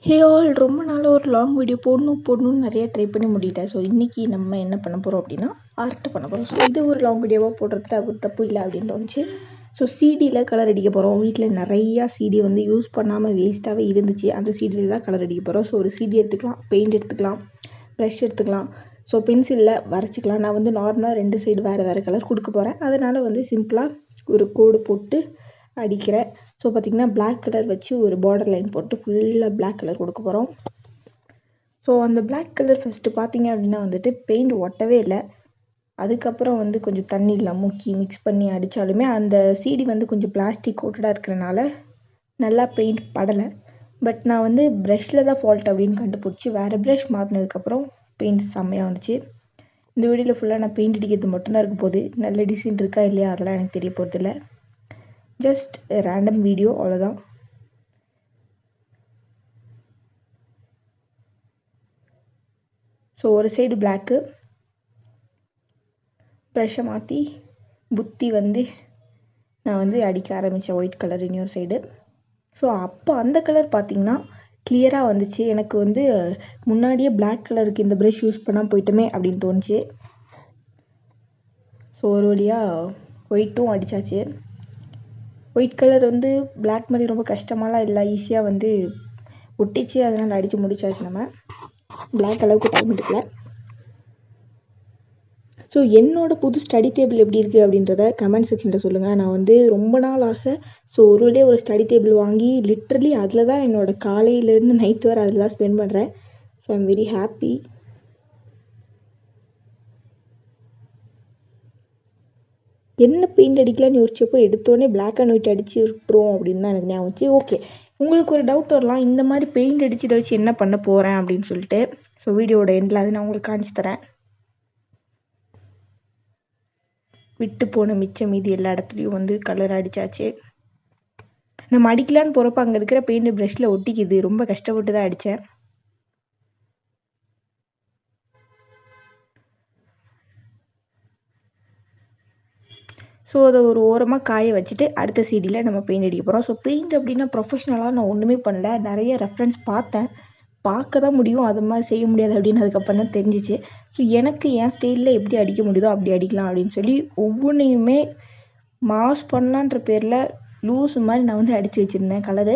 Hey all, ரொம்ப நாளாக ஒரு லாங் வீடியோ போடணும்னு நிறைய ட்ரை பண்ணி முடிட்டேன். ஸோ இன்றைக்கி நம்ம என்ன பண்ண போகிறோம் அப்படின்னா ஆர்ட் பண்ண போகிறோம். ஸோ இது ஒரு லாங் வீடியோவாக போடுறதுல ஒரு தப்பு இல்லை அப்படின்னு தோணுச்சு. ஸோ சிடியில் கலர் அடிக்க போகிறோம். வீட்டில் நிறையா சிடி வந்து யூஸ் பண்ணாமல் வேஸ்ட்டாகவே இருந்துச்சு. அந்த சிடியில் தான் கலர் அடிக்க போகிறோம். ஸோ ஒரு சிடி எடுத்துக்கலாம், பெயிண்ட் எடுத்துக்கலாம், ப்ரஷ் எடுத்துக்கலாம். ஸோ பென்சிலில் வரைச்சிக்கலாம். நான் வந்து நார்மலாக 2 சைடு வேறு கலர் கொடுக்க போகிறேன். அதனால் வந்து சிம்பிளாக ஒரு கோடு போட்டு அடிக்கிறேன். ஸோ பார்த்திங்கன்னா பிளாக் கலர் வச்சு ஒரு பார்டர் லைன் போட்டு ஃபுல்லாக பிளாக் கலர் கொடுக்க போகிறோம். ஸோ அந்த பிளாக் கலர் ஃபஸ்ட்டு பார்த்திங்க அப்படின்னா வந்துட்டு பெயிண்ட் ஒட்டவே இல்லை. அதுக்கப்புறம் வந்து கொஞ்சம் தண்ணியில் முக்கி மிக்ஸ் பண்ணி அடித்தாலுமே அந்த சிடி வந்து கொஞ்சம் பிளாஸ்டிக் கோட்டடாக இருக்கிறனால நல்லா பெயிண்ட் படலை. பட் நான் வந்து ப்ரஷில் தான் ஃபால்ட் அப்படின்னு கண்டுபிடிச்சி வேறு ப்ரஷ் மாற்றினதுக்கப்புறம் பெயிண்ட் செம்மையாக வந்துச்சு. இந்த வீடியோவில் ஃபுல்லாக நான் பெயிண்ட் அடிக்கிறது மட்டும்தான் இருக்க போகுது. நல்ல டிசைன் இருக்கா இல்லையா அதெல்லாம் எனக்கு தெரிய போகிறதில்ல. ஜஸ்ட் ரேண்டம் வீடியோ, அவ்வளோதான். ஸோ ஒரு சைடு பிளாக்கு ப்ரஷ்ஷை மாற்றி புத்தி வந்து நான் வந்து அடிக்க ஆரம்பித்தேன் ஒயிட் கலர் இன்னொரு சைடு. ஸோ அப்போ அந்த கலர் பார்த்திங்கன்னா கிளியராக வந்துச்சு. எனக்கு வந்து முன்னாடியே பிளாக் கலருக்கு இந்த ப்ரஷ் யூஸ் பண்ணால் போயிட்டோமே அப்படின்னு தோணுச்சு. ஸோ ஒரு வழியாக ஒயிட்டும் அடித்தாச்சு. ஒயிட் கலர் வந்து பிளாக் மாதிரி ரொம்ப கஷ்டமாலாம் இல்லை, ஈஸியாக வந்து ஒட்டிச்சு. அதனால் அடித்து முடிச்சாச்சு. நம்ம பிளாக் அளவுக்கு டைம் எடுக்கல. ஸோ என்னோடய புது ஸ்டடி டேபிள் எப்படி இருக்குது அப்படின்றத கமெண்ட் செக்ஷனில் சொல்லுங்கள். நான் வந்து ரொம்ப நாள் ஆசை. ஸோ ஒரு வழியாக ஒரு ஸ்டடி டேபிள் வாங்கி லிட்ரலி அதில் தான் என்னோடய காலையிலேருந்து நைட் வரை அதில் தான் ஸ்பெண்ட் பண்ணுறேன். So I'm very happy. என்ன பெயிண்ட் அடிக்கலான்னு யோசிச்சப்போ எடுத்தோடனே பிளாக் அண்ட் ஒயிட் அடித்து விட்டுருவோம் அப்படின்னு தான் எனக்கு ஞாபகம் வச்சு. ஓகே, உங்களுக்கு ஒரு டவுட் வரலாம், இந்த மாதிரி பெயிண்ட் அடித்து இதை வச்சு என்ன பண்ண போகிறேன் அப்படின்னு சொல்லிட்டு. ஸோ வீடியோட எண்டில் அது நான் உங்களுக்கு காமிச்சு தரேன். விட்டு போன மிச்சம் மீதி எல்லா இடத்துலையும் வந்து கலர் அடித்தாச்சு. நம்ம அடிக்கலான்னு போகிறப்ப அங்கே இருக்கிற பெயிண்ட் ப்ரஷில் ஒட்டிக்குது. ரொம்ப கஷ்டப்பட்டு தான் அடித்தேன். ஸோ அதை ஒரு ஓரமாக காய வச்சுட்டு அடுத்த சிடியில் நம்ம பெயிண்ட் அடிக்க போகிறோம். ஸோ பெயிண்ட் அப்படின்னா ப்ரொஃபஷ்னலாக நான் ஒன்றுமே பண்ணல. நிறைய ரெஃபரன்ஸ் பார்த்தேன், பார்க்க தான் முடியும், அது மாதிரி செய்ய முடியாது அப்படின்னு அதுக்கப்புறம் தான் தெரிஞ்சிச்சு. ஸோ எனக்கு என் ஸ்டைலில் எப்படி அடிக்க முடியுதோ அப்படி அடிக்கலாம் அப்படின்னு சொல்லி ஒவ்வொன்றையுமே மாஸ் பண்ணலான்ற பேரில் லூஸ் மாதிரி நான் வந்து அடித்து வச்சுருந்தேன் கலரு.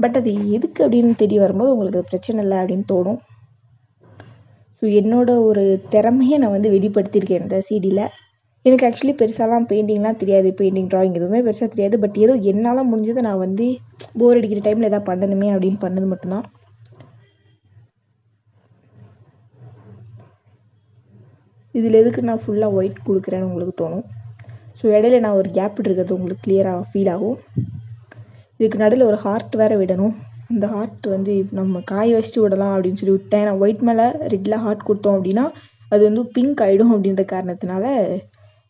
பட் அது எதுக்கு அப்படின்னு தெரிய வரும்போது உங்களுக்கு பிரச்சனை இல்லை அப்படின்னு தோணும். ஸோ என்னோடய ஒரு திறமையை நான் வந்து வெளிப்படுத்தியிருக்கேன் இந்த சிடியில். எனக்கு ஆக்சுவலி பெருசாலாம் பெயிண்டிங்லாம் தெரியாது, பெயிண்டிங் ட்ராயிங் எதுவுமே பெருசாக தெரியாது. பட் ஏதோ என்னால் முடிஞ்சதை நான் வந்து போர் அடிக்கிற டைமில் எதாவது பண்ணணுமே அப்படின்னு பண்ணது மட்டும்தான். இதில் எதுக்கு நான் ஃபுல்லாக ஒயிட் கொடுக்குறேன்னு உங்களுக்கு தோணும். ஸோ இடையில நான் ஒரு கேப் இருக்கிறது உங்களுக்கு கிளியராக ஃபீல் ஆகும். இதுக்கு நடுவில் ஒரு ஹார்ட் வேறு விடணும். அந்த ஹார்ட் வந்து நம்ம காய வச்சுட்டு விடலாம் அப்படின்னு சொல்லி விட்டேன். நான் ஒயிட் மேலே ரெட்டில் ஹார்ட் கொடுத்தோம் அப்படின்னா அது வந்து பிங்க் ஆகிடும் அப்படின்ற காரணத்தினால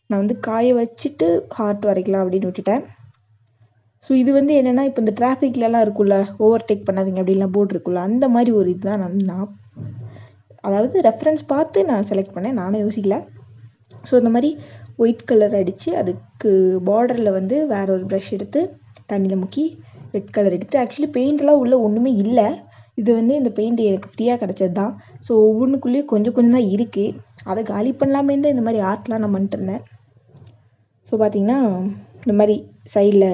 நான் வந்து காய வச்சுட்டு ஹார்ட் வரைக்கலாம் அப்படின்னு விட்டுட்டேன். ஸோ இது வந்து என்னென்னா, இப்போ இந்த டிராஃபிக்லலாம் இருக்குல்ல, ஓவர்டேக் பண்ணாதீங்க அப்படின்லாம் போர்டு இருக்குல்ல, அந்த மாதிரி ஒரு இதுதான் நான் அதாவது ரெஃபரன்ஸ் பார்த்து நான் செலக்ட் பண்ணேன், நானும் யோசிக்கல. ஸோ இந்த மாதிரி ஒயிட் கலர் அடித்து அதுக்கு பார்டரில் வந்து வேறு ஒரு ப்ரஷ் எடுத்து தண்ணியில் முக்கி ரெட் கலர் எடுத்து, ஆக்சுவலி பெயிண்டெலாம் உள்ளே ஒன்றுமே இல்லை. இது வந்து இந்த பெயிண்ட் எனக்கு ஃப்ரீயாக கிடச்சது தான். ஸோ ஒவ்வொன்றுக்குள்ளேயும் கொஞ்சம் கொஞ்சம் தான் இருக்குது. அதை காலி பண்ணலாமே தான் இந்த மாதிரி ஆர்ட்லாம் நான் பண்ணிட்டு இருந்தேன். ஸோ பார்த்திங்கன்னா இந்த மாதிரி சைடில்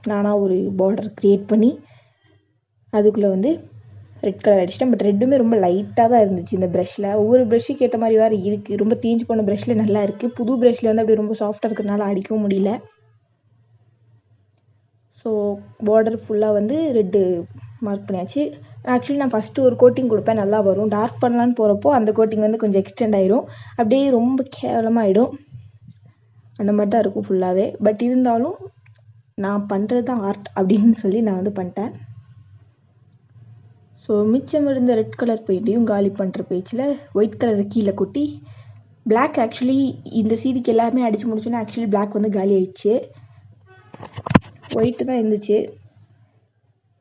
நானாக ஒரு பார்டர் க்ரியேட் பண்ணி அதுக்குள்ளே வந்து ரெட் கலர் அடிச்சிட்டேன். பட் ரெட்டுமே ரொம்ப லைட்டாக தான் இருந்துச்சு இந்த ப்ரஷில். ஒவ்வொரு ப்ரஷ்ஷுக்கு ஏற்ற மாதிரி வேறு இருக்குது. ரொம்ப தேஞ்சு போன ப்ரஷில் நல்லா இருக்குது, புது ப்ரஷில் வந்து அப்படி ரொம்ப சாஃப்டாக இருக்கிறதுனால அடிக்கவும் முடியல. ஸோ பார்டர் ஃபுல்லாக வந்து ரெட்டு மார்க் பண்ணியாச்சு. ஆக்சுவலி நான் ஃபஸ்ட்டு ஒரு கோட்டிங் கொடுப்பேன், நல்லா வரும். டார்க் பண்ணலான்னு போகிறப்போ அந்த கோட்டிங் வந்து கொஞ்சம் எக்ஸ்டெண்ட் ஆயிரும், அப்படியே ரொம்ப கேவலமாகிடும். அந்த மாதிரி தான் இருக்கும் ஃபுல்லாகவே. பட் இருந்தாலும் நான் பண்ணுறது தான் ஆர்ட் அப்படின்னு சொல்லி நான் வந்து பண்ணிட்டேன். ஸோ மிச்சம் இருந்த ரெட் கலர் பெயிண்ட்டையும் காலி பண்ணுற பேஜில் ஒயிட் கலர் கீழே கொட்டி பிளாக், ஆக்சுவலி இந்த சிடிக்கு எல்லாமே அடித்து முடிச்சோன்னா ஆக்சுவலி பிளாக் வந்து காலி ஆயிடுச்சு. ஒயிட்டு தான் இருந்துச்சு.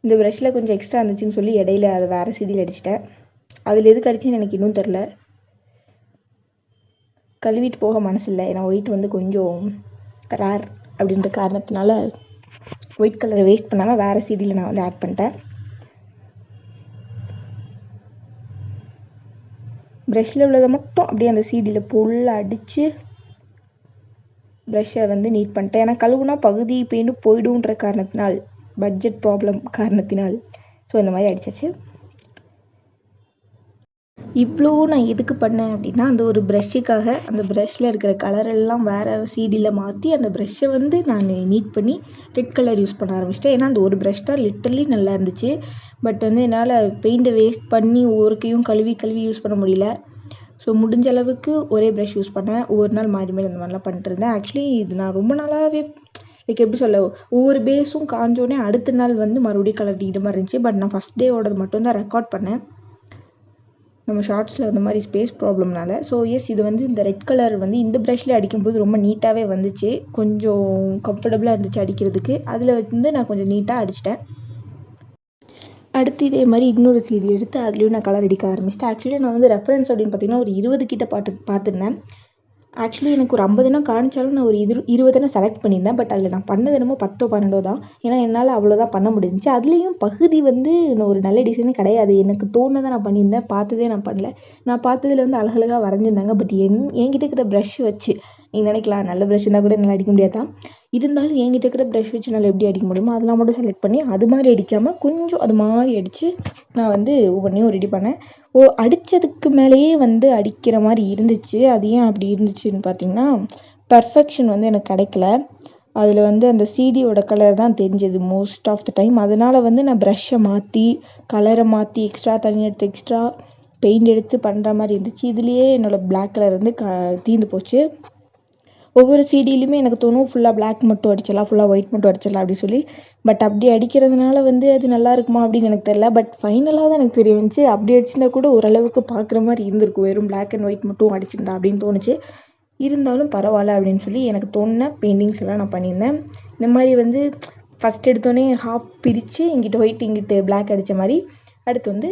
இந்த ப்ரஷில் கொஞ்சம் எக்ஸ்ட்ரா இருந்துச்சுன்னு சொல்லி இடையில அதை வேறு சிடியில் அடிச்சிட்டேன். அதில் எதுக்கு அடிச்சுன்னு எனக்கு இன்னும் தெரில. கழுவிட்டு போக மனசு இல்லை, ஏன்னா ஒயிட் வந்து கொஞ்சம் ரேர் அப்படின்ற காரணத்தினால ஒயிட் கலரை வேஸ்ட் பண்ணாமல் வேறு சிடியில் நான் வந்து ஆட் பண்ணிட்டேன். ப்ரஷ்ஷில் உள்ளதை மட்டும் அப்படியே அந்த சீடியில் ஃபுல்லாக அடித்து ப்ரஷ்ஷை வந்து நீட் பண்ணிட்டேன். ஏன்னா கழுவுனா பகுதி பெயிண்ட் போய்டுன்ற காரணத்தினால், பட்ஜெட் ப்ராப்ளம் காரணத்தினால் ஸோ இந்த மாதிரி அடிச்சாச்சு. இவ்வளோ நான் எதுக்கு பண்ணேன் அப்படின்னா, அந்த ஒரு ப்ரஷ்ஷுக்காக அந்த ப்ரஷ்ஷில் இருக்கிற கலரெல்லாம் வேறு சீடியில் மாற்றி அந்த ப்ரஷ்ஷை வந்து நான் நீட் பண்ணி ரெட் கலர் யூஸ் பண்ண ஆரம்பிச்சிட்டேன். ஏன்னா அந்த ஒரு ப்ரஷ் தான் லிட்டரலி நல்லா இருந்துச்சு. பட் வந்து என்னால் பெயிண்ட்டை வேஸ்ட் பண்ணி ஒருக்கையும் கழுவி யூஸ் பண்ண முடியல. ஸோ முடிஞ்ச அளவுக்கு ஒரே ப்ரஷ் யூஸ் பண்ணேன். ஒவ்வொரு நாள் மாறி மாறி அந்த மாதிரிலாம் பண்ணிட்டு இருந்தேன். ஆக்சுவலி இது நான் ரொம்ப நாளாகவே லைக் எப்படி சொல்ல, ஒவ்வொரு பேஸும் காஞ்சோடனே அடுத்த நாள் வந்து மறுபடியும் கலர் அடிக்கிற மாதிரி இருந்துச்சு. பட் நான் ஃபஸ்ட் டேவோடது மட்டும்தான் ரெக்கார்ட் பண்ணேன், நம்ம ஷார்ட்ஸில் அந்த மாதிரி ஸ்பேஸ் ப்ராப்ளம்னால. ஸோ எஸ், இது வந்து இந்த ரெட் கலர் வந்து இந்த ப்ரஷ்ஷில் அடிக்கும்போது ரொம்ப நீட்டாகவே வந்துச்சு. கொஞ்சம் கம்ஃபர்டபுளாக இருந்துச்சு அடிக்கிறதுக்கு. அதில் வந்து நான் கொஞ்சம் நீட்டாக அடிச்சிட்டேன். அடுத்து இதே மாதிரி இன்னொரு சீடி எடுத்து அதுலேயும் நான் கலர் அடிக்க ஆரம்பிச்சிட்டேன். ஆக்சுவலி நான் வந்து ரெஃபரன்ஸ் அப்படின்னு பார்த்தீங்கன்னா ஒரு 20 கிட்ட பார்த்துருந்தேன். ஆக்சுவலி எனக்கு ஒரு 50 எண்ணம் காமிச்சாலும் நான் ஒரு 20 எண்ணம் செலக்ட் பண்ணியிருந்தேன். பட் அதில் நான் பண்ணது என்னமோ 10 12 தான். ஏன்னா என்னால் அவ்வளோதான் பண்ண முடிஞ்சிச்சு. அதுலேயும் பகுதி வந்து நான் ஒரு நல்ல டிசைனே கிடையாது. எனக்கு தோணுதான் நான் பண்ணியிருந்தேன், பார்த்ததே நான் பண்ணல. நான் பார்த்ததில் வந்து அழகழகாக வரைஞ்சிருந்தாங்க. பட் என்கிட்ட இருக்கிற ப்ரஷ் வச்சு நீங்கள் நினைக்கலாம் நல்ல ப்ரஷ் இருந்தால் கூட என்னால் அடிக்க முடியாதான். இருந்தாலும் என்கிட்ட இருக்கிற ப்ரஷ் வச்சு என்னால் எப்படி அடிக்க முடியுமோ அதெல்லாம் மட்டும் செலக்ட் பண்ணி அது மாதிரி அடிக்காமல் கொஞ்சம் அது மாதிரி அடித்து நான் வந்து ஒவ்வொன்றையும் ரெடி பண்ணேன். அடித்ததுக்கு மேலேயே வந்து அடிக்கிற மாதிரி இருந்துச்சு. அது ஏன் அப்படி இருந்துச்சுன்னு பார்த்தீங்கன்னா, பர்ஃபெக்ஷன் வந்து எனக்கு கிடைக்கல. அதில் வந்து அந்த சீடியோட கலர் தான் தெரிஞ்சது மோஸ்ட் ஆஃப் த டைம். அதனால் வந்து நான் ப்ரஷ்ஷை மாற்றி கலரை மாற்றி எக்ஸ்ட்ரா தண்ணி எடுத்து எக்ஸ்ட்ரா பெயிண்ட் எடுத்து பண்ணுற மாதிரி இருந்துச்சு. இதுலேயே என்னோடய பிளாக் கலர் வந்து தீர்ந்து போச்சு. ஒவ்வொரு சீடியிலுமே எனக்கு தோணும் ஃபுல்லாக பிளாக் மட்டும் அடிச்சிடலாம், ஃபுல்லாக ஒயிட் மட்டும் அடிச்சிடலாம் அப்படின்னு சொல்லி. பட் அப்படி அடிக்கிறதுனால வந்து அது நல்லா இருக்குமா அப்படின்னு எனக்கு தெரியல. பட் ஃபைனலாக தான் எனக்கு தெரிய வந்துச்சு, அப்படி அடிச்சிருந்தா கூட ஓரளவுக்கு பார்க்குற மாதிரி இருந்திருக்கும், வெறும் பிளாக் அண்ட் ஒயிட் மட்டும் அடிச்சிருந்தா அப்படின்னு தோணுச்சு. இருந்தாலும் பரவாயில்ல அப்படின்னு சொல்லி எனக்கு தோணுன பெயிண்டிங்ஸ் எல்லாம் நான் பண்ணியிருந்தேன். இந்த மாதிரி வந்து ஃபஸ்ட் எடுத்தோடனே ஹாஃப் பிரித்து இங்கிட்ட ஒயிட் இங்கிட்ட பிளாக் அடித்த மாதிரி அடுத்து வந்து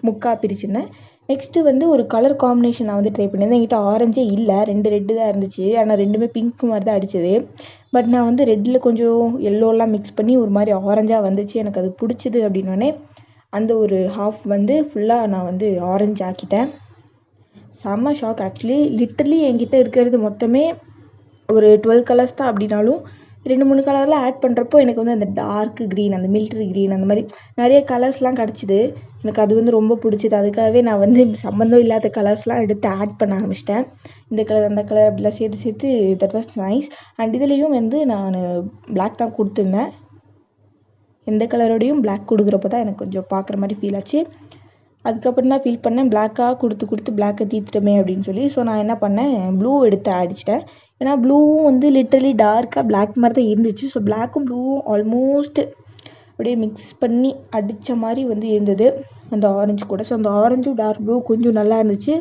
முக்காக பிரிச்சிருந்தேன். நெக்ஸ்ட்டு வந்து ஒரு கலர் காம்பினேஷன் நான் வந்து ட்ரை பண்ணியிருந்தேன். என்கிட்ட ஆரஞ்சே இல்லை, 2 ரெட்டு தான் இருந்துச்சு. ஆனால் ரெண்டுமே பிங்க் மாதிரி தான் அடித்தது. பட் நான் வந்து ரெட்டில் கொஞ்சம் எல்லோலாம் மிக்ஸ் பண்ணி ஒரு மாதிரி ஆரஞ்சாக வந்துச்சு. எனக்கு அது பிடிச்சிது அப்படின்னோடனே அந்த ஒரு ஹாஃப் வந்து ஃபுல்லாக நான் வந்து ஆரஞ்சு ஆக்கிட்டேன். செம்ம ஷாக் ஆக்சுவலி. லிட்டரலி என்கிட்ட இருக்கிறது மொத்தமே ஒரு 12 கலர்ஸ் தான். அப்படின்னாலும் 2-3 கலரில் ஆட் பண்ணுறப்போ எனக்கு வந்து அந்த டார்க் க்ரீன், அந்த மிலிட்ரி க்ரீன், அந்த மாதிரி நிறைய கலர்ஸ்லாம் கிடச்சிது. எனக்கு அது வந்து ரொம்ப பிடிச்சிது. அதுக்காகவே நான் வந்து சம்மந்தம் இல்லாத கலர்ஸ்லாம் எடுத்து ஆட் பண்ண ஆரம்பிச்சிட்டேன். இந்த கலர் அந்த கலர் அப்படிலாம் சேர்த்து தட் வாஸ் நைஸ். அண்ட் இதுலேயும் வந்து நான் பிளாக் தான் கொடுத்துருந்தேன். எந்த கலரோடையும் பிளாக் கொடுக்குறப்போ தான் எனக்கு கொஞ்சம் பார்க்குற மாதிரி ஃபீல் ஆச்சு. அதுக்கப்புறம் தான் ஃபீல் பண்ணேன், பிளாக்காக கொடுத்து பிளாக்கை தீர்த்துட்டோமே அப்படின்னு சொல்லி. ஸோ நான் என்ன பண்ணேன், ப்ளூ எடுத்து அடிச்சிட்டேன். ஏன்னா ப்ளூவும் வந்து லிட்டரலி டார்க்காக பிளாக் மாதிரி தான் இருந்துச்சு. ஸோ பிளாக்கும் ப்ளூவும் ஆல்மோஸ்ட் அப்படியே மிக்ஸ் பண்ணி அடித்த மாதிரி வந்து இருந்தது அந்த ஆரஞ்சு கூட. ஸோ அந்த ஆரஞ்சும் டார்க் ப்ளூ கொஞ்சம் நல்லா இருந்துச்சு.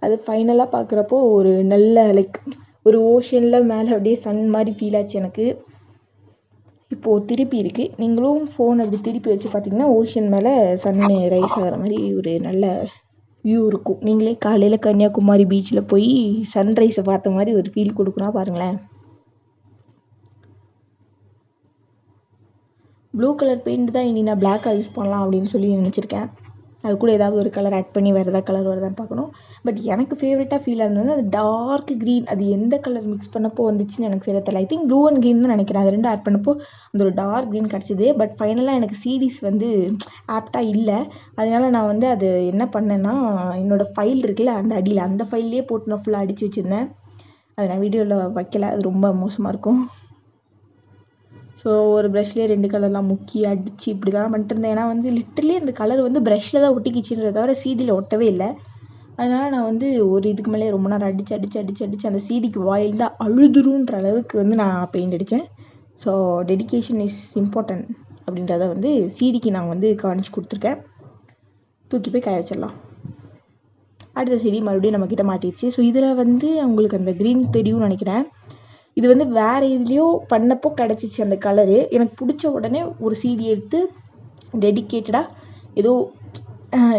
அது ஃபைனலாக பார்க்குறப்போ ஒரு நல்ல லைக் ஒரு ஓஷனில் மேலே அப்படியே சன் மாதிரி ஃபீல் ஆச்சு எனக்கு. இப்போது திருப்பி இருக்குது, நீங்களும் ஃபோன் அப்படி திருப்பி வச்சு பார்த்தீங்கன்னா ஓஷன் மேலே சன்னு ரைஸ் ஆகிற மாதிரி ஒரு நல்ல வியூ இருக்கும். நீங்களே காலையில் கன்னியாகுமரி பீச்சில் போய் சன்ரைஸை பார்த்த மாதிரி ஒரு ஃபீல் கொடுக்குன்னா பாருங்களேன். ப்ளூ கலர் பெயிண்ட் தான் இனி நான் பிளாக்காக யூஸ் பண்ணலாம் அப்படின்னு சொல்லி நினச்சிருக்கேன். அது கூட ஏதாவது ஒரு கலர் ஆட் பண்ணி வேறு ஏதாவது கலர் வருதான்னு பார்க்கணும். பட் எனக்கு ஃபேவரட்டாக ஃபீல் ஆனது அது டார்க் க்ரீன். அது எந்த கலர் மிக்ஸ் பண்ணப்போ வந்துச்சுன்னு எனக்கு சரியா தெரியல. I think blue and green தான் நினைக்கிறேன். அது 2 ஆட் பண்ணப்போ அந்த ஒரு டார்க் க்ரீன் கிடச்சிது. பட் ஃபைனலாக எனக்கு சீடிஸ் வந்து ஆப்டாக இல்லை. அதனால நான் வந்து அது என்ன பண்ணேன்னா, என்னோடய ஃபைல் இருக்குல்ல அந்த அடியில் அந்த ஃபைல்லையே போட்டு நான் ஃபுல்லாக அடித்து வச்சுருந்தேன். அதை நான் வீடியோவில் வைக்கல, அது ரொம்ப மோசமாக இருக்கும். ஸோ ஒரு ப்ரஷ்லேயே 2 கலர்லாம் முக்கி அடித்து இப்படி தான் பண்ணிட்டுருந்தேன். ஏன்னா வந்து லிட்டரலி அந்த கலர் வந்து ப்ரஷ்ஷில் தான் ஒட்டிக்கிச்சுன்றத தவிர சீடியில் ஒட்டவே இல்லை. அதனால் நான் வந்து ஒரு இதுக்கு மேலே ரொம்ப நேரம் அடித்து அந்த சீடிக்கு வாயில் தான் அழுதுருன்ற அளவுக்கு வந்து நான் பெயிண்ட் அடித்தேன். ஸோ டெடிகேஷன் இஸ் இம்பார்ட்டன்ட் அப்படின்றத வந்து சீடிக்கு நான் வந்து காமிச்சு கொடுத்துருக்கேன். தூக்கி போய் காய வச்சிடலாம். அடுத்த சீடி மறுபடியும் நம்மக்கிட்ட மாட்டிடுச்சு. ஸோ இதில் வந்து அவங்களுக்கு அந்த க்ரீன் தெரியும்னு நினைக்கிறேன். இது வந்து வேறு இதுலேயோ பண்ணப்போ கிடச்சிச்சு அந்த கலரு. எனக்கு பிடிச்ச உடனே ஒரு சீடி எடுத்து டெடிக்கேட்டடாக ஏதோ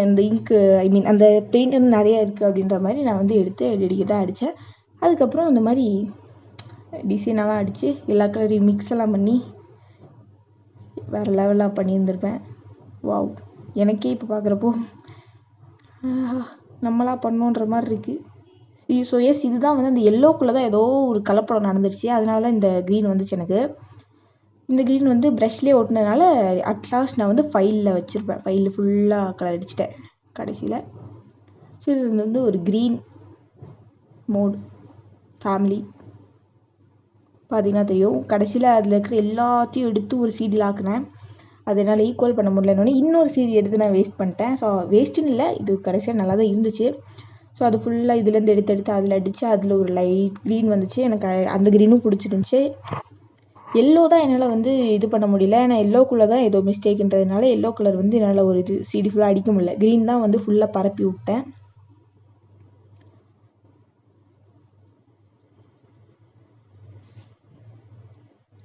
இந்த இங்க்கு ஐ மீன் அந்த பெயிண்ட் வந்து நிறையா இருக்குது அப்படின்ற மாதிரி நான் வந்து எடுத்து டெடிக்கேட்டாக அடித்தேன். அதுக்கப்புறம் இந்த மாதிரி டிசைனெல்லாம் அடித்து எல்லா கலரையும் மிக்ஸ் எல்லாம் பண்ணி வேறு லெவலாக பண்ணியிருந்திருப்பேன். வாவ், எனக்கே இப்போ பார்க்குறப்போ நம்மளா பண்ணோன்ற மாதிரி இருக்குது. ஸோ எஸ், இதுதான் வந்து அந்த எல்லோக்குள்ளே தான் ஏதோ ஒரு கலப்படம் நடந்துருச்சு. அதனால தான் இந்த க்ரீன் வந்துச்சு எனக்கு. இந்த க்ரீன் வந்து ப்ரஷ்லேயே ஒட்டினதுனால அட்லாஸ்ட் நான் வந்து ஃபைலில் வச்சுருப்பேன். ஃபைலில் ஃபுல்லாக கலர் அடிச்சிட்டேன் கடைசியில். ஸோ இது வந்து ஒரு க்ரீன் மோட் ஃபேமிலி பார்த்தீங்கன்னா தெரியும். கடைசியில் அதில் இருக்கிற எல்லாத்தையும் எடுத்து ஒரு சீடியில் ஆக்கினேன். அது என்னால் ஈக்குவல் பண்ண முடியலன்னு இன்னொரு சீடி எடுத்து நான் வேஸ்ட் பண்ணிட்டேன். ஸோ வேஸ்ட்டுன்னு இல்லை, இது கடைசியாக நல்லா தான் இருந்துச்சு. ஸோ அது ஃபுல்லாக இதுலேருந்து எடுத்து அதில் அடித்து அதில் ஒரு லைட் க்ரீன் வந்துச்சு. எனக்கு அந்த க்ரீனும் பிடிச்சிருந்துச்சி. எல்லோ தான் என்னால் வந்து இது பண்ண முடியல. ஏன்னா எல்லோக்குள்ளே தான் ஏதோ மிஸ்டேக்குன்றதுனால எல்லோ கலர் வந்து என்னால் ஒரு இது சீடி ஃபுல்லாக அடிக்க முடியல. க்ரீன் தான் வந்து ஃபுல்லாக பரப்பி விட்டேன்.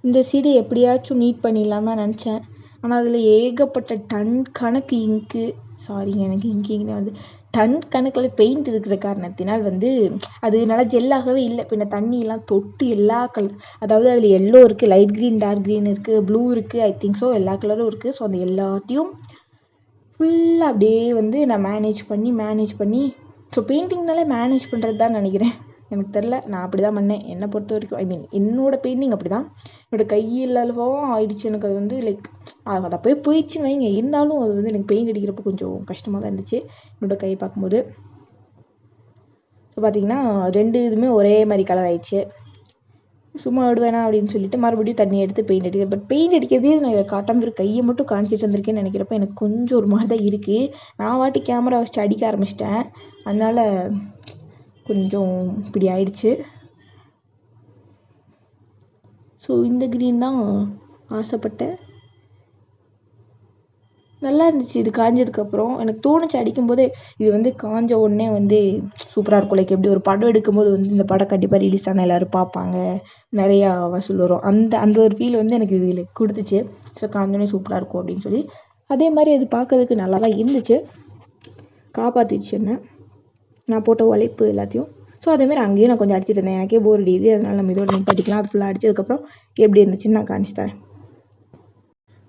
இந்த சீடி எப்படியாச்சும் நீட் பண்ணிடலாம் தான் நினச்சேன். ஆனால் அதில் ஏகப்பட்ட டன் கணக்கு இங்கு, சாரிங்க எனக்கு இங்கே வந்து டன் கணக்கில் பெயிண்ட் இருக்கிற காரணத்தினால் வந்து அது நல்லா ஜெல்லாகவே இல்லை. பின்ன தண்ணியெல்லாம் தொட்டு எல்லா கலர், அதாவது அதில் எல்லோ இருக்குது, லைட் க்ரீன், டார்க் க்ரீன் இருக்குது, ப்ளூ இருக்குது, ஐ திங்க் ஸோ எல்லா கலரும் இருக்குது. ஸோ அந்த எல்லாத்தையும் ஃபுல்லாக அப்படியே வந்து நான் மேனேஜ் பண்ணி ஸோ பெயிண்டிங்னாலே மேனேஜ் பண்ணுறது தான் நினைக்கிறேன். எனக்கு தெரில, நான் அப்படி தான் பண்ணேன் என்னை பொறுத்த வரைக்கும். ஐ மீன் என்னோடய பெயிண்டிங் அப்படி தான். என்னோடய கையிலவும் ஆயிடுச்சு எனக்கு. அது வந்து லைக் அது அப்போயே போயிடுச்சுன்னு வைங்க. இருந்தாலும் அது வந்து எனக்கு பெயிண்ட் அடிக்கிறப்போ கொஞ்சம் கஷ்டமாக தான் இருந்துச்சு என்னோடய கையை பார்க்கும்போது. ஸோ பார்த்திங்கன்னா 2 இதுவுமே ஒரே மாதிரி கலர் ஆயிடுச்சு. சும்மா விடுவேணா அப்படின்னு சொல்லிட்டு மறுபடியும் தண்ணி எடுத்து பெயிண்ட் அடிக்கிறேன். பட் பெயிண்ட் அடிக்கிறதே நான் காட்டாமல் கையை மட்டும் காமிச்சிட்டு வந்திருக்கேன்னு நினைக்கிறப்ப எனக்கு கொஞ்சம் ஒரு மாதிரி தான் இருக்குது. நான் வாட்டி கேமரா வச்சுட்டு அடிக்க ஆரம்பிச்சிட்டேன். அதனால் கொஞ்சம் இப்படி ஆயிடுச்சு. ஸோ இந்த க்ரீன் தான் ஆசைப்பட்டேன். நல்லா இருந்துச்சு. இது காஞ்சதுக்கப்புறம் எனக்கு தோணுச்சு அடிக்கும்போதே இது வந்து காஞ்ச உடனே வந்து சூப்பராக இருக்கும். லைக் எப்படி ஒரு படம் எடுக்கும்போது வந்து இந்த படம் கண்டிப்பாக ரிலீஸ் ஆனால் எல்லோரும் பார்ப்பாங்க, நிறையா வசூல் வரும், அந்த ஒரு ஃபீல் வந்து எனக்கு இது லைக் கொடுத்துச்சு. ஸோ காஞ்சோடனே சூப்பராக இருக்கும் அப்படின்னு சொல்லி. அதே மாதிரி அது பார்க்கறதுக்கு நல்லா தான் இருந்துச்சு. காப்பாற்றிடுச்சு என்ன, நான் போட்ட உழைப்பு எல்லாத்தையும். ஸோ அதேமாதிரி அங்கேயும் நான் கொஞ்சம் அடிச்சிட்டு இருந்தேன். எனக்கே போர் அடிக்குது, அதனால் நம்ம இதோட நிப்பாட்டிக்கலாம். அது ஃபுல்லாக அடித்ததுக்கப்புறம் எப்படி இருந்துச்சுன்னு நான் காமிச்சு தரேன்.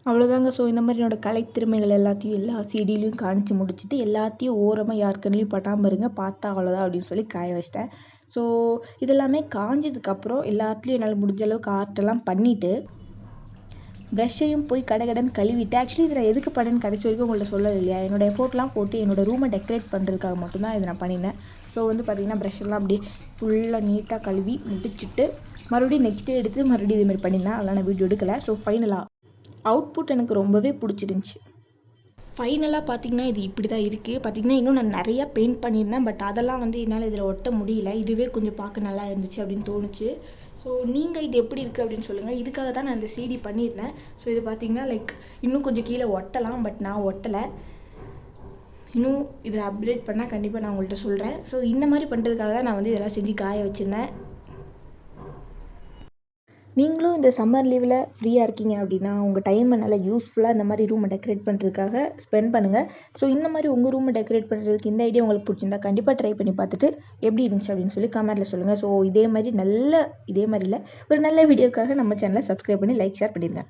அவ்வளோதாங்க. ஸோ இந்த மாதிரி என்னோடய கலைத்திறமைகள் எல்லாத்தையும் எல்லா சீடியிலையும் காணிச்சு முடிச்சுட்டு எல்லாத்தையும் ஓரமாக யார் கண்ணிலையும் பட்டாமல் இருங்க, பார்த்தா அவ்வளோதான் அப்படின்னு சொல்லி காய வச்சிட்டேன். ஸோ இதெல்லாமே காஞ்சதுக்கப்புறம் எல்லாத்துலேயும் என்னால் முடிஞ்ச அளவுக்கு ஆர்ட்டெல்லாம் பண்ணிவிட்டு ப்ரஷ்ஷையும் போய் கடைன்னு கழுவிட்டு, ஆக்சுவலி இதை நான் எதுக்கு பண்ணேன்னு கடைசி வரைக்கும் உங்கள்கிட்ட சொல்லலை இல்லையா. என்னோடய எஃபோர்ட்லாம் போட்டு என்னோடய ரூமை டெக்கரேட் பண்ணுறதுக்காக மட்டும்தான் இதை நான் பண்ணினேன். ஸோ வந்து பார்த்திங்கன்னா ப்ரஷ்ஷெல்லாம் அப்படியே ஃபுல்லாக நீட்டாக கழுவி முடிச்சுட்டு மறுபடியும் நெக்ஸ்ட் டே எடுத்து மறுபடியும் இதேமாதிரி பண்ணியிருந்தேன். அதெல்லாம் நான் வீடியோ எடுக்கலை. ஸோ ஃபைனலாக அவுட்புட் எனக்கு ரொம்பவே பிடிச்சிருந்துச்சி. ஃபைனலாக பார்த்திங்கன்னா இது இப்படி தான் இருக்குது. பார்த்திங்கன்னா இன்னும் நான் நிறையா பெயிண்ட் பண்ணியிருந்தேன். பட் அதெல்லாம் வந்து என்னால் இதில் ஒட்ட முடியல. இதுவே கொஞ்சம் பார்க்க நல்லா இருந்துச்சு அப்படின்னு தோணுச்சு. ஸோ நீங்கள் இது எப்படி இருக்குது அப்படின்னு சொல்லுங்கள். இதுக்காக தான் நான் இந்த சீடி பண்ணியிருந்தேன். ஸோ இது பார்த்திங்கன்னா லைக் இன்னும் கொஞ்சம் கீழே ஒட்டலாம், பட் நான் ஒட்டலை. இன்னும் இதை அப்டேட் பண்ணால் கண்டிப்பாக நான் உங்கள்கிட்ட சொல்கிறேன். ஸோ இந்த மாதிரி பண்ணுறதுக்காக தான் நான் வந்து இதெல்லாம் செஞ்சு காய வச்சுருந்தேன். நீங்களும் இந்த சம்மர் லீவில் ஃப்ரீயாக இருக்கீங்க அப்படின்னா உங்கள் டைமை நல்லா யூஸ்ஃபுல்லாக இந்த மாதிரி ரூமை டெக்கரேட் பண்ணுறதுக்காக ஸ்பெண்ட் பண்ணுங்கள். ஸோ இந்த மாதிரி உங்கள் ரூமை டெக்கரேட் பண்ணுறதுக்கு இந்த ஐடியா உங்களுக்கு பிடிச்சிருந்தா கண்டிப்பாக ட்ரை பண்ணி பார்த்துட்டு எப்படி இருந்துச்சு அப்படின்னு சொல்லி கமெண்ட்டில் சொல்லுங்கள். ஸோ இதே மாதிரி இல்லை ஒரு நல்ல வீடியோக்காக நம்ம சேனலை சப்ஸ்கிரைப் பண்ணி லைக் ஷேர் பண்ணிடுங்க.